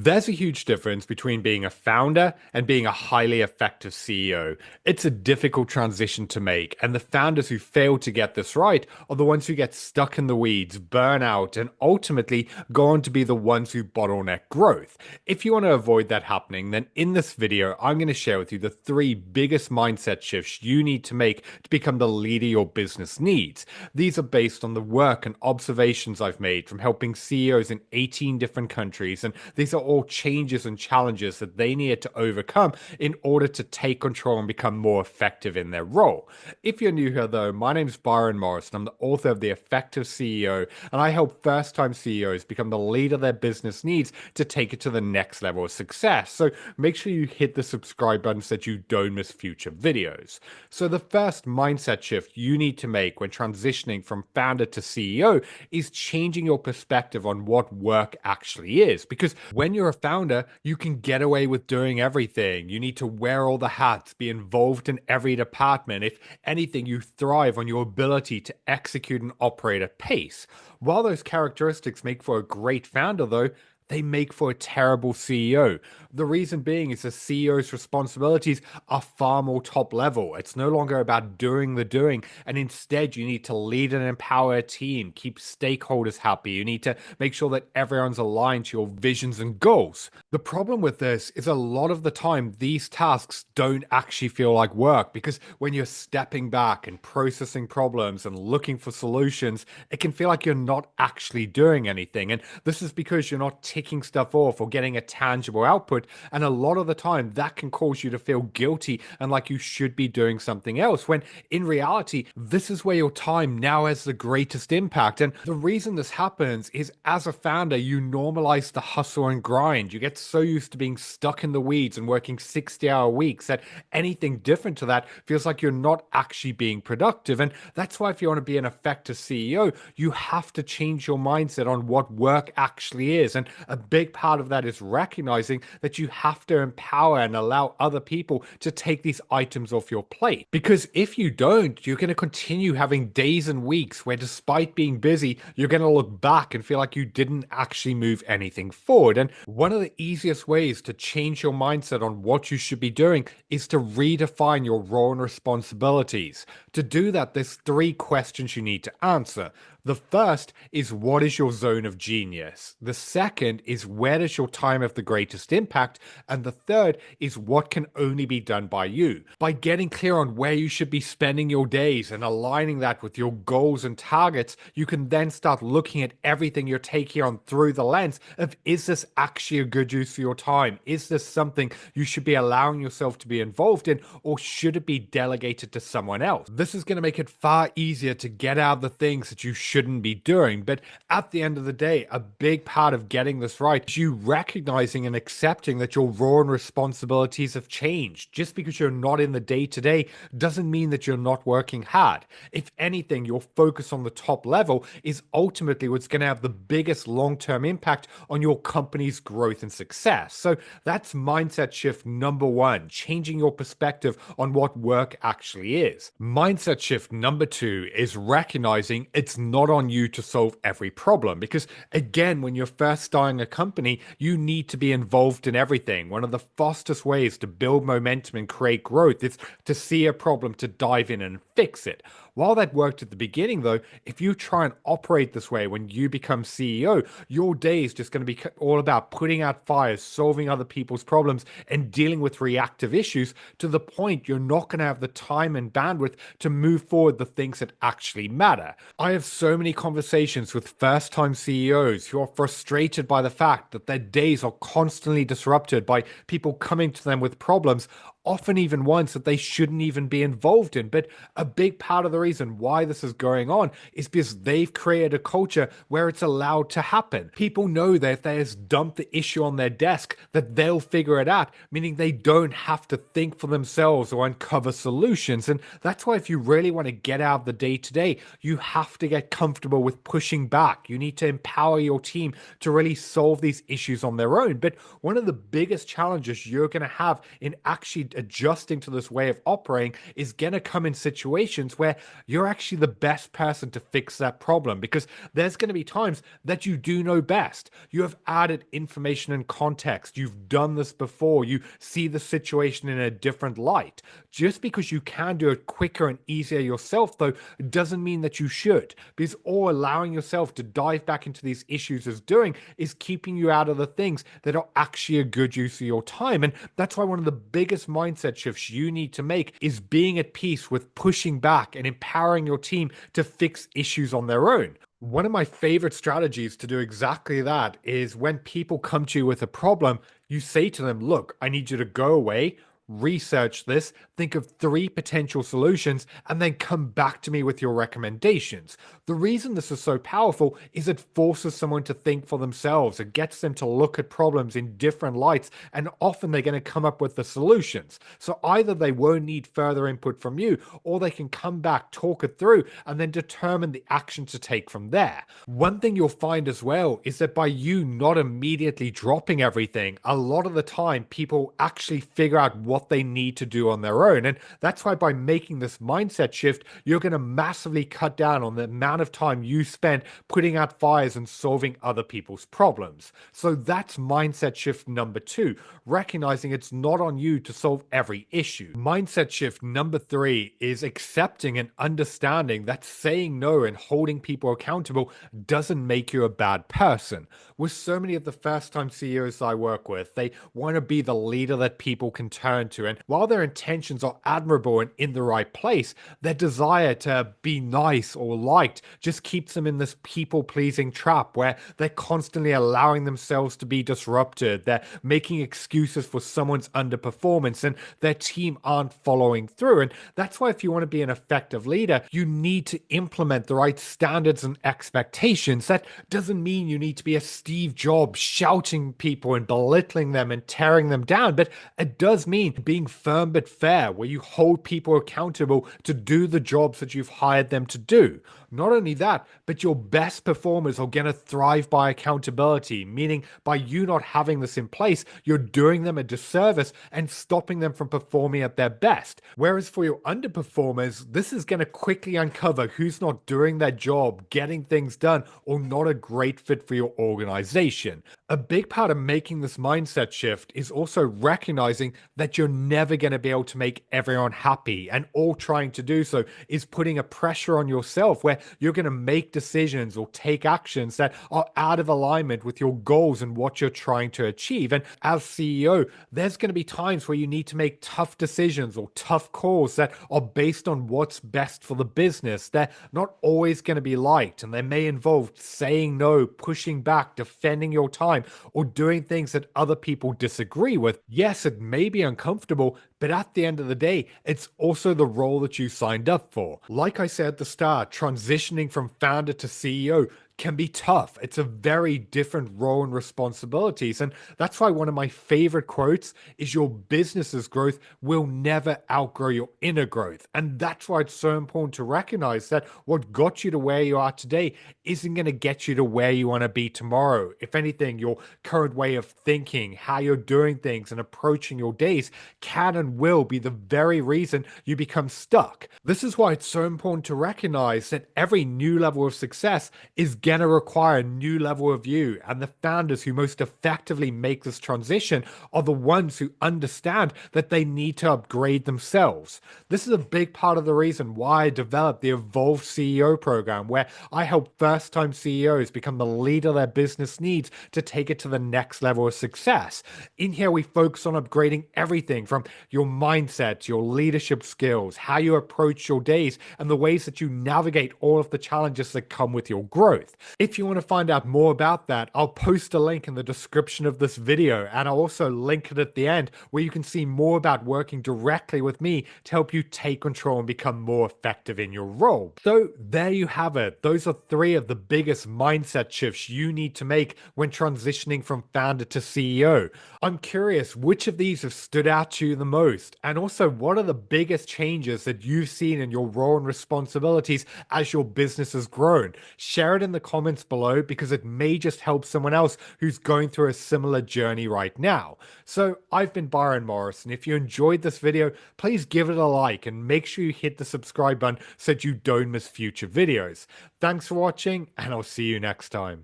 There's a huge difference between being a founder and being a highly effective CEO. It's a difficult transition to make, and the founders who fail to get this right are the ones who get stuck in the weeds, burn out, and ultimately go on to be the ones who bottleneck growth. If you want to avoid that happening, then in this video, I'm going to share with you the three biggest mindset shifts you need to make to become the leader your business needs. These are based on the work and observations I've made from helping CEOs in 18 different countries, and these are all changes and challenges that they needed to overcome in order to take control and become more effective in their role. If you're new here, though, my name is Byron Morrison. I'm the author of The Effective CEO, and I help first time CEOs become the leader their business needs to take it to the next level of success. So make sure you hit the subscribe button so that you don't miss future videos. So, the first mindset shift you need to make when transitioning from founder to CEO is changing your perspective on what work actually is. Because when you're a founder, you can get away with doing everything. You need to wear all the hats, be involved in every department. If anything, you thrive on your ability to execute and operate at pace. While those characteristics make for a great founder, though, they make for a terrible CEO. The reason being is the CEO's responsibilities are far more top level. It's no longer about doing the doing, and instead you need to lead and empower a team, keep stakeholders happy. You need to make sure that everyone's aligned to your visions and goals. The problem with this is a lot of the time these tasks don't actually feel like work, because when you're stepping back and processing problems and looking for solutions, it can feel like you're not actually doing anything. And this is because you're not ticking stuff off or getting a tangible output. And a lot of the time, that can cause you to feel guilty and like you should be doing something else, when in reality, this is where your time now has the greatest impact. And the reason this happens is as a founder, you normalize the hustle and grind. You get so used to being stuck in the weeds and working 60-hour weeks that anything different to that feels like you're not actually being productive. And that's why, if you want to be an effective CEO, you have to change your mindset on what work actually is. And a big part of that is recognizing that you have to empower and allow other people to take these items off your plate. Because if you don't, you're going to continue having days and weeks where, despite being busy, you're going to look back and feel like you didn't actually move anything forward. And one of the easiest ways to change your mindset on what you should be doing is to redefine your role and responsibilities. To do that, there's three questions you need to answer. The first is, what is your zone of genius? The second is, where does your time have the greatest impact? And the third is, what can only be done by you? By getting clear on where you should be spending your days and aligning that with your goals and targets, you can then start looking at everything you're taking on through the lens of, is this actually a good use of your time? Is this something you should be allowing yourself to be involved in, or should it be delegated to someone else? This is going to make it far easier to get out of the things that you shouldn't be doing. But at the end of the day, a big part of getting this right is you recognizing and accepting that your role and responsibilities have changed. Just because you're not in the day to day doesn't mean that you're not working hard. If anything, your focus on the top level is ultimately what's going to have the biggest long-term impact on your company's growth and success. So that's mindset shift number one, changing your perspective on what work actually is. Mindset shift number two is recognizing it's not on you to solve every problem. Because again, when you're first starting a company, you need to be involved in everything. One of the fastest ways to build momentum and create growth is to see a problem, to dive in and fix it. While that worked at the beginning, though, if you try and operate this way when you become CEO, your day is just going to be all about putting out fires, solving other people's problems, and dealing with reactive issues, to the point you're not going to have the time and bandwidth to move forward the things that actually matter. I have so many conversations with first-time CEOs who are frustrated by the fact that their days are constantly disrupted by people coming to them with problems, often even ones that they shouldn't even be involved in. But a big part of the reason why this is going on is because they've created a culture where it's allowed to happen. People know that if they just dump the issue on their desk, that they'll figure it out, meaning they don't have to think for themselves or uncover solutions. And that's why, if you really want to get out of the day-to-day, you have to get comfortable with pushing back. You need to empower your team to really solve these issues on their own. But one of the biggest challenges you're going to have in actually actually adjusting to this way of operating is going to come in situations where you're actually the best person to fix that problem, because there's going to be times that you do know best. You have added information and context. You've done this before. You see the situation in a different light. Just because you can do it quicker and easier yourself, though, doesn't mean that you should, because all allowing yourself to dive back into these issues is doing is keeping you out of the things that are actually a good use of your time. And that's why one of the biggest mindset shifts you need to make is being at peace with pushing back and empowering your team to fix issues on their own. One of my favorite strategies to do exactly that is when people come to you with a problem, you say to them, look, I need you to go away, research this, think of 3 potential solutions, and then come back to me with your recommendations. The reason this is so powerful is it forces someone to think for themselves. It gets them to look at problems in different lights, and often they're going to come up with the solutions. So either they won't need further input from you, or they can come back, talk it through, and then determine the action to take from there. One thing you'll find as well is that by you not immediately dropping everything, a lot of the time people actually figure out what they need to do on their own. And that's why by making this mindset shift, you're going to massively cut down on the amount of time you spend putting out fires and solving other people's problems. So that's mindset shift number 2, recognizing it's not on you to solve every issue. Mindset shift number 3 is accepting and understanding that saying no and holding people accountable doesn't make you a bad person. With so many of the first-time CEOs I work with, they want to be the leader that people can turn to. And while their intentions are admirable and in the right place, their desire to be nice or liked just keeps them in this people-pleasing trap where they're constantly allowing themselves to be disrupted. They're making excuses for someone's underperformance and their team aren't following through. And that's why if you want to be an effective leader, you need to implement the right standards and expectations. That doesn't mean you need to be a Steve Jobs shouting people and belittling them and tearing them down, but it does mean being firm but fair, where you hold people accountable to do the jobs that you've hired them to do. Not only that, but your best performers are going to thrive by accountability, meaning by you not having this in place, you're doing them a disservice and stopping them from performing at their best. Whereas for your underperformers, this is going to quickly uncover who's not doing their job, getting things done, or not a great fit for your organization. A big part of making this mindset shift is also recognizing that you're never going to be able to make everyone happy, and all trying to do so is putting a pressure on yourself where you're going to make decisions or take actions that are out of alignment with your goals and what you're trying to achieve. And as CEO, there's going to be times where you need to make tough decisions or tough calls that are based on what's best for the business. They're not always going to be liked, and they may involve saying no, pushing back, defending your time, or doing things that other people disagree with. Yes, it may be uncomfortable, but at the end of the day, it's also the role that you signed up for. Like I said at the start, transitioning from founder to CEO can be tough. It's a very different role and responsibilities. And that's why one of my favorite quotes is your business's growth will never outgrow your inner growth. And that's why it's so important to recognize that what got you to where you are today isn't going to get you to where you want to be tomorrow. If anything, your current way of thinking, how you're doing things and approaching your days can and will be the very reason you become stuck. This is why it's so important to recognize that every new level of success is going to require a new level of you, and the founders who most effectively make this transition are the ones who understand that they need to upgrade themselves. This is a big part of the reason why I developed the Evolve CEO program, where I help first-time CEOs become the leader their business needs to take it to the next level of success. In here, we focus on upgrading everything from your mindset, your leadership skills, how you approach your days, and the ways that you navigate all of the challenges that come with your growth. If you want to find out more about that, I'll post a link in the description of this video, and I'll also link it at the end where you can see more about working directly with me to help you take control and become more effective in your role. So there you have it. Those are 3 of the biggest mindset shifts you need to make when transitioning from founder to CEO. I'm curious, which of these have stood out to you the most? And also, what are the biggest changes that you've seen in your role and responsibilities as your business has grown? Share it in the comments below because it may just help someone else who's going through a similar journey right now. So I've been Byron Morrison. If you enjoyed this video, please give it a like and make sure you hit the subscribe button so that you don't miss future videos. Thanks for watching, and I'll see you next time.